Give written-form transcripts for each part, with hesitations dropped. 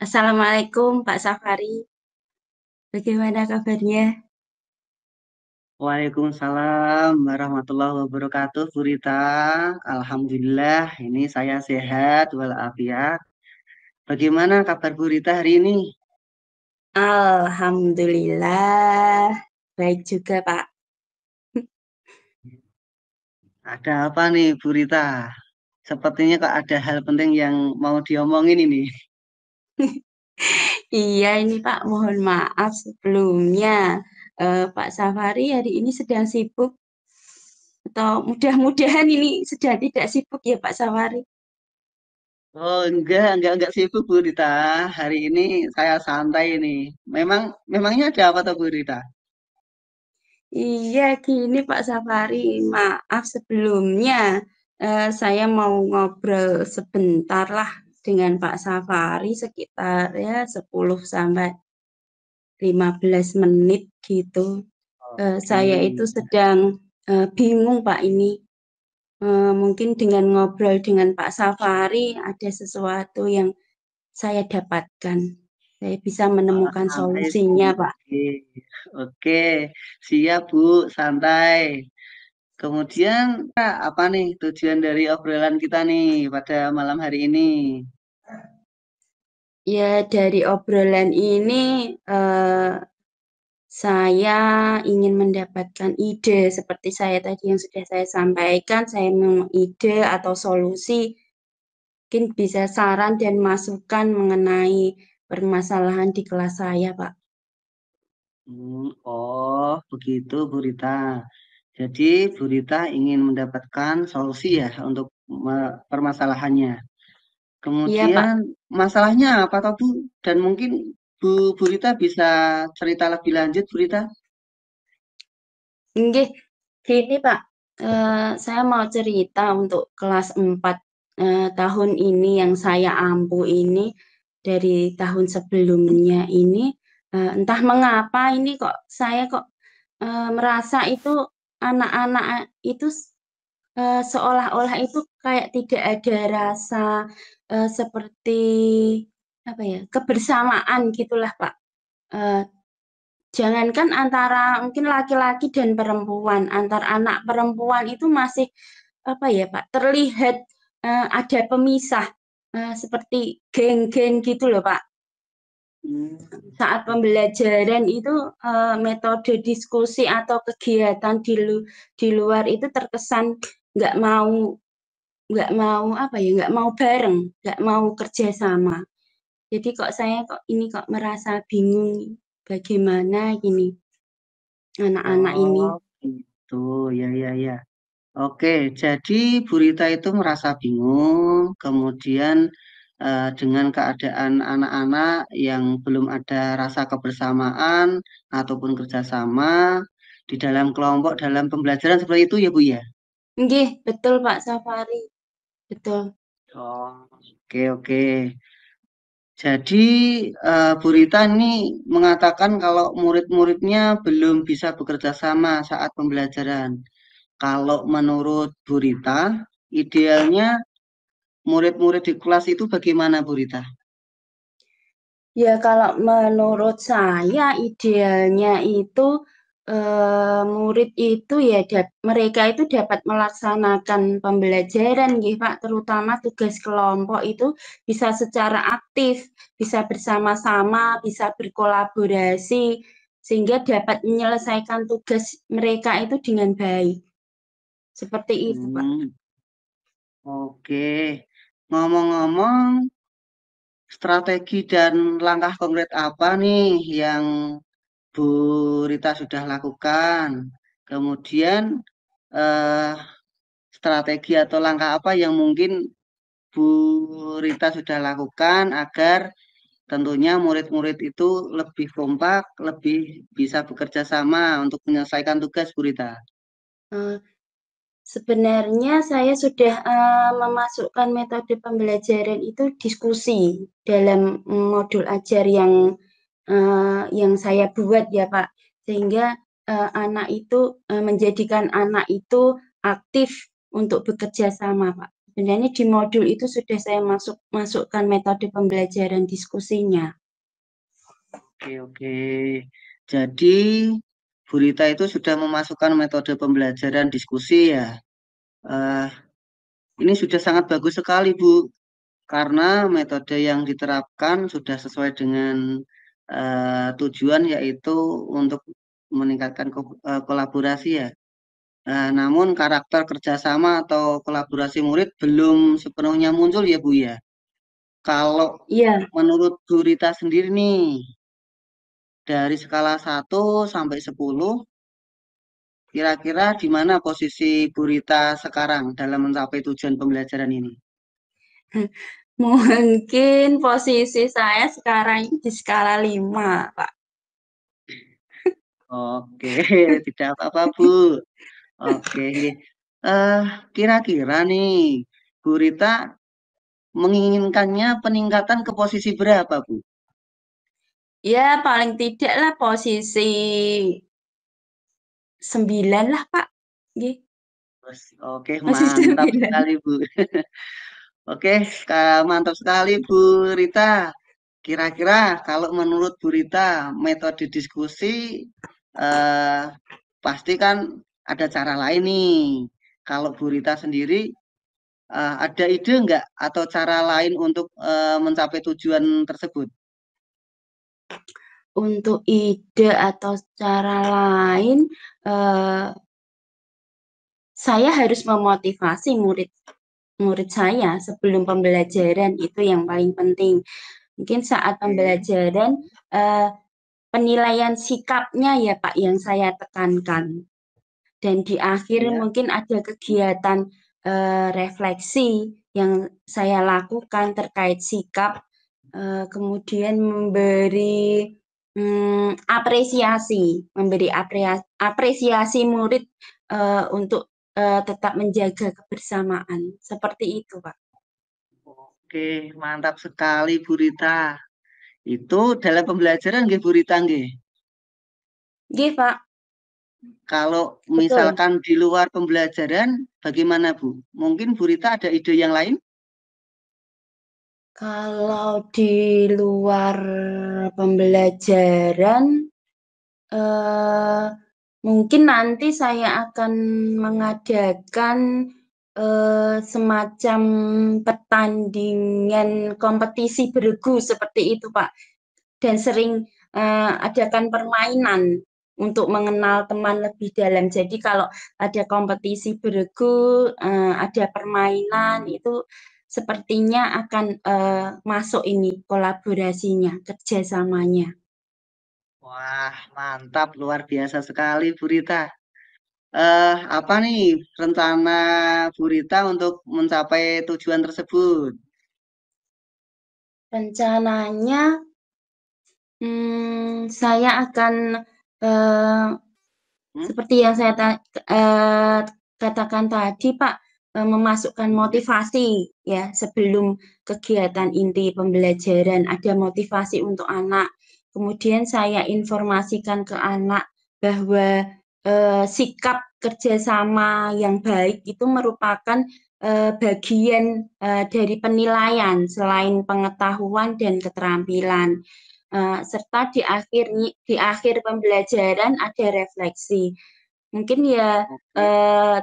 Assalamualaikum Pak Safari, bagaimana kabarnya? Waalaikumsalam warahmatullahi wabarakatuh, Bu Rita. Alhamdulillah, ini saya sehat walafiat. Bagaimana kabar Bu Rita hari ini? Alhamdulillah, baik juga Pak. Ada apa nih Bu Rita? Sepertinya kok ada hal penting yang mau diomongin ini. Iya ini Pak, mohon maaf sebelumnya. Pak Safari hari ini sedang sibuk atau mudah-mudahan ini sedang tidak sibuk ya Pak Safari. Oh enggak sibuk Bu Rita. Hari ini saya santai nih. Memangnya ada apa tuh Bu Rita? Iya gini Pak Safari, maaf sebelumnya. Saya mau ngobrol sebentar lah dengan Pak Safari sekitar ya 10 sampai 15 menit gitu. Oke. Saya itu sedang bingung Pak ini. Mungkin dengan ngobrol dengan Pak Safari ada sesuatu yang saya dapatkan. Saya bisa menemukan Sip, solusinya Pak. oke, oke, siap Bu, santai. Kemudian apa nih tujuan dari obrolan kita nih pada malam hari ini? Ya dari obrolan ini saya ingin mendapatkan ide seperti saya tadi yang sudah saya sampaikan. Saya mau ide atau solusi. Mungkin bisa saran dan masukan mengenai permasalahan di kelas saya, Pak. Oh begitu Bu Rita. Jadi Bu Rita ingin mendapatkan solusi ya untuk permasalahannya. Iya, Pak. Kemudian masalahnya apa toh Bu? Dan mungkin Bu Rita bisa cerita lebih lanjut Bu Rita. Nggih, gini, Pak. Saya mau cerita untuk kelas 4 tahun ini yang saya ampu ini dari tahun sebelumnya ini entah mengapa ini kok saya kok merasa itu anak-anak itu seolah-olah itu kayak tidak ada rasa seperti apa ya kebersamaan gitulah Pak. Eh, Jangankan antara mungkin laki-laki dan perempuan, antar anak perempuan itu masih apa ya Pak, terlihat ada pemisah seperti geng-geng gitu loh Pak. Hmm, Saat pembelajaran itu metode diskusi atau kegiatan di luar itu terkesan nggak mau nggak mau apa ya nggak mau bareng nggak mau kerja sama jadi kok saya kok ini kok merasa bingung bagaimana ini anak-anak ini. oh gitu, ya. Oke, jadi Bu Rita itu merasa bingung, kemudian dengan keadaan anak-anak yang belum ada rasa kebersamaan ataupun kerjasama di dalam kelompok dalam pembelajaran seperti itu ya Bu ya? Nggih, betul Pak Safari, betul. Oh, oke. Jadi Bu Rita ini mengatakan kalau murid-muridnya belum bisa bekerja sama saat pembelajaran. Kalau menurut Bu Rita, idealnya murid-murid di kelas itu bagaimana, Bu Rita? Ya kalau menurut saya idealnya itu murid itu ya mereka itu dapat melaksanakan pembelajaran nggih Pak, terutama tugas kelompok itu bisa secara aktif, bisa bersama-sama, bisa berkolaborasi sehingga dapat menyelesaikan tugas mereka itu dengan baik. Seperti itu Pak. Hmm, oke. Ngomong-ngomong, strategi dan langkah konkret apa nih yang Bu Rita sudah lakukan? Kemudian eh, strategi atau langkah apa yang mungkin Bu Rita sudah lakukan agar tentunya murid-murid itu lebih kompak, lebih bisa bekerja sama untuk menyelesaikan tugas, Bu Rita. Eh, Sebenarnya saya sudah memasukkan metode pembelajaran itu diskusi dalam modul ajar yang saya buat ya Pak, sehingga anak itu menjadikan anak itu aktif untuk bekerja sama Pak. Sebenarnya di modul itu sudah saya masukkan metode pembelajaran diskusinya. Oke, oke. Jadi, Bu Rita itu sudah memasukkan metode pembelajaran diskusi ya. Eh, ini sudah sangat bagus sekali, Bu, karena metode yang diterapkan sudah sesuai dengan tujuan yaitu untuk meningkatkan kolaborasi ya. Namun karakter kerjasama atau kolaborasi murid belum sepenuhnya muncul ya Bu ya. Kalau Iya, menurut Bu Rita sendiri nih, dari skala 1 sampai 10, kira-kira di mana posisi Bu Rita sekarang dalam mencapai tujuan pembelajaran ini? mungkin posisi saya sekarang ini di skala 5, Pak. Oke, tidak apa-apa Bu. Oke, eh kira-kira nih, Bu Rita menginginkannya peningkatan ke posisi berapa Bu? Ya, paling tidak lah posisi 9 lah, Pak. Nggih, Oke, posisi mantap 9. sekali Bu. Oke, mantap sekali Bu Rita. Kira-kira kalau menurut Bu Rita, metode diskusi eh, pasti kan ada cara lain nih. Kalau Bu Rita sendiri ada ide nggak atau cara lain untuk mencapai tujuan tersebut? Untuk ide atau cara lain, eh, saya harus memotivasi murid saya sebelum pembelajaran, itu yang paling penting. Mungkin saat Oke, pembelajaran, eh, penilaian sikapnya ya Pak yang saya tekankan. Dan di akhir ya. mungkin ada kegiatan refleksi yang saya lakukan terkait sikap, kemudian memberi apresiasi murid untuk tetap menjaga kebersamaan. Seperti itu, Pak. Oke, mantap sekali Bu Rita. Itu dalam pembelajaran nggih Bu Rita nggih. Nggih, Pak. Kalau Betul. misalkan di luar pembelajaran, bagaimana Bu? Mungkin Bu Rita ada ide yang lain? Kalau di luar pembelajaran, eh, mungkin nanti saya akan mengadakan semacam pertandingan kompetisi bergu seperti itu, Pak. Dan sering adakan permainan untuk mengenal teman lebih dalam. Jadi kalau ada kompetisi bergu, ada permainan, itu sepertinya akan masuk ini kolaborasinya, kerjasamanya. Wah, mantap, luar biasa sekali Bu Rita. Apa nih rencana Bu Rita untuk mencapai tujuan tersebut? Rencananya, saya akan eh, Hmm? seperti yang saya eh, katakan tadi, Pak, memasukkan Hmm? motivasi ya sebelum kegiatan inti pembelajaran, ada motivasi untuk anak. Kemudian saya informasikan ke anak bahwa sikap kerjasama yang baik itu merupakan bagian dari penilaian selain pengetahuan dan keterampilan. Serta di akhir pembelajaran ada refleksi. Mungkin ya Oke,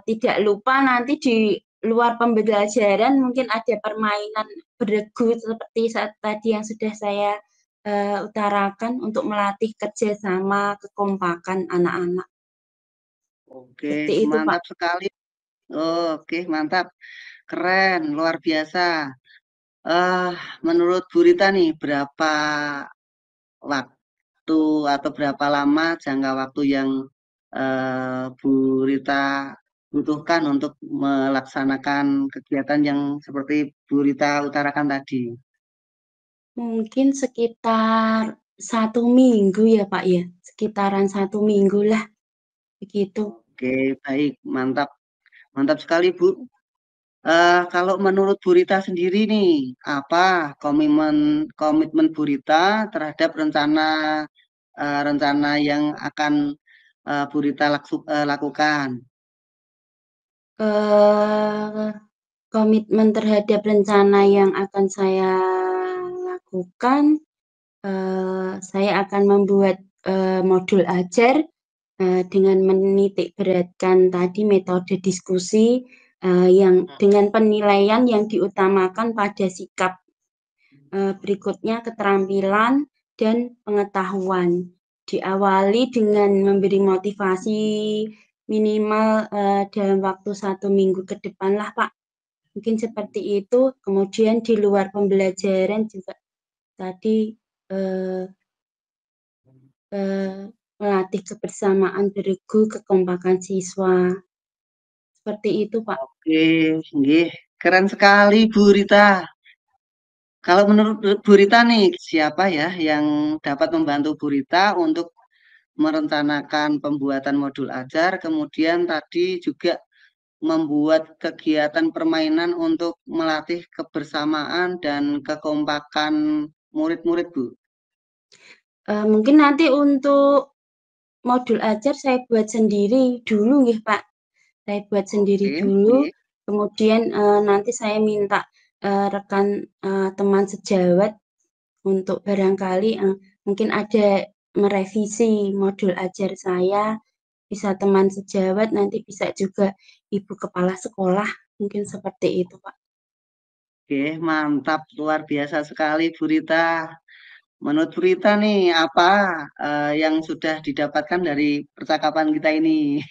tidak lupa nanti di luar pembelajaran mungkin ada permainan beregu seperti saat tadi yang sudah saya utarakan untuk melatih kerjasama, kekompakan anak-anak. oke, Seperti itu, Pak. mantap sekali. Oke, mantap, keren, luar biasa. Eh, menurut Bu Rita nih, berapa waktu atau berapa lama jangka waktu yang Bu Rita butuhkan untuk melaksanakan kegiatan yang seperti Bu Rita utarakan tadi? Mungkin sekitar 1 minggu ya, Pak ya. Sekitaran 1 minggu lah, begitu. Oke, baik, mantap, mantap sekali Bu. Kalau menurut Bu Rita sendiri nih, apa komitmen komitmen Bu Rita terhadap rencana yang akan Bu Rita lakukan? Eh, komitmen terhadap rencana yang akan saya lakukan, saya akan membuat modul ajar dengan menitik beratkan tadi metode diskusi yang dengan penilaian yang diutamakan pada sikap, berikutnya keterampilan dan pengetahuan. Diawali dengan memberi motivasi minimal dalam waktu 1 minggu ke depan lah Pak. Mungkin seperti itu. Kemudian di luar pembelajaran juga tadi eh, eh, melatih kebersamaan beregu, kekompakan siswa. Seperti itu, Pak. Oke, nggih. Keren sekali Bu Rita. Kalau menurut Bu Rita nih, siapa ya yang dapat membantu Bu Rita untuk merencanakan pembuatan modul ajar, kemudian tadi juga membuat kegiatan permainan untuk melatih kebersamaan dan kekompakan murid-murid, Bu? Mungkin nanti untuk modul ajar saya buat sendiri dulu, nggih, Pak. Saya buat sendiri Oke, dulu, nggih. kemudian nanti saya minta rekan teman sejawat untuk barangkali mungkin ada merevisi modul ajar saya, bisa teman sejawat, nanti bisa juga ibu kepala sekolah, mungkin seperti itu, Pak. Oke, mantap, luar biasa sekali, Bu Rita. Menurut Bu Rita nih, apa yang sudah didapatkan dari percakapan kita ini?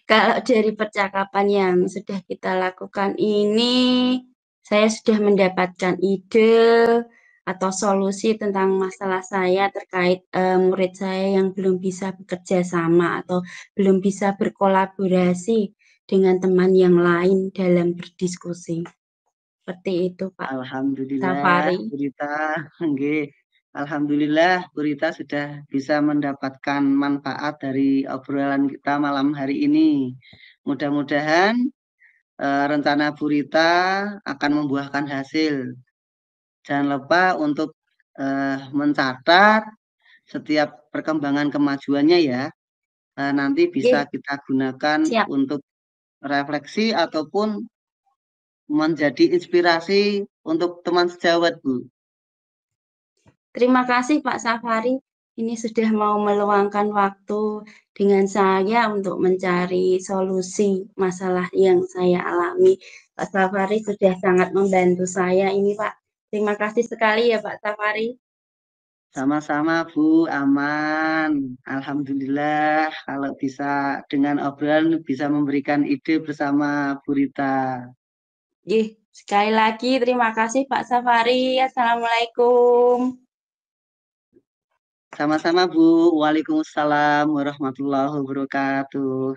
Kalau dari percakapan yang sudah kita lakukan ini, saya sudah mendapatkan ide atau solusi tentang masalah saya terkait murid saya yang belum bisa bekerja sama atau belum bisa berkolaborasi dengan teman yang lain dalam berdiskusi. Seperti itu, Pak Alhamdulillah, Safari. Bu Rita. Nggih. Alhamdulillah, Bu Rita sudah bisa mendapatkan manfaat dari obrolan kita malam hari ini. Mudah-mudahan rencana Bu Rita akan membuahkan hasil. Jangan lupa untuk mencatat setiap perkembangan kemajuannya ya. Nanti bisa Oke, kita gunakan siap. untuk refleksi ataupun menjadi inspirasi untuk teman sejawat, Bu. Terima kasih Pak Safari. Ini sudah mau meluangkan waktu dengan saya untuk mencari solusi masalah yang saya alami. Pak Safari sudah sangat membantu saya ini Pak. Terima kasih sekali ya Pak Safari. Sama-sama, Bu, aman. Alhamdulillah, kalau bisa dengan obrolan bisa memberikan ide bersama Bu Rita. Sekali lagi terima kasih Pak Safari. Assalamualaikum. Sama-sama, Bu. Waalaikumsalam warahmatullahi wabarakatuh.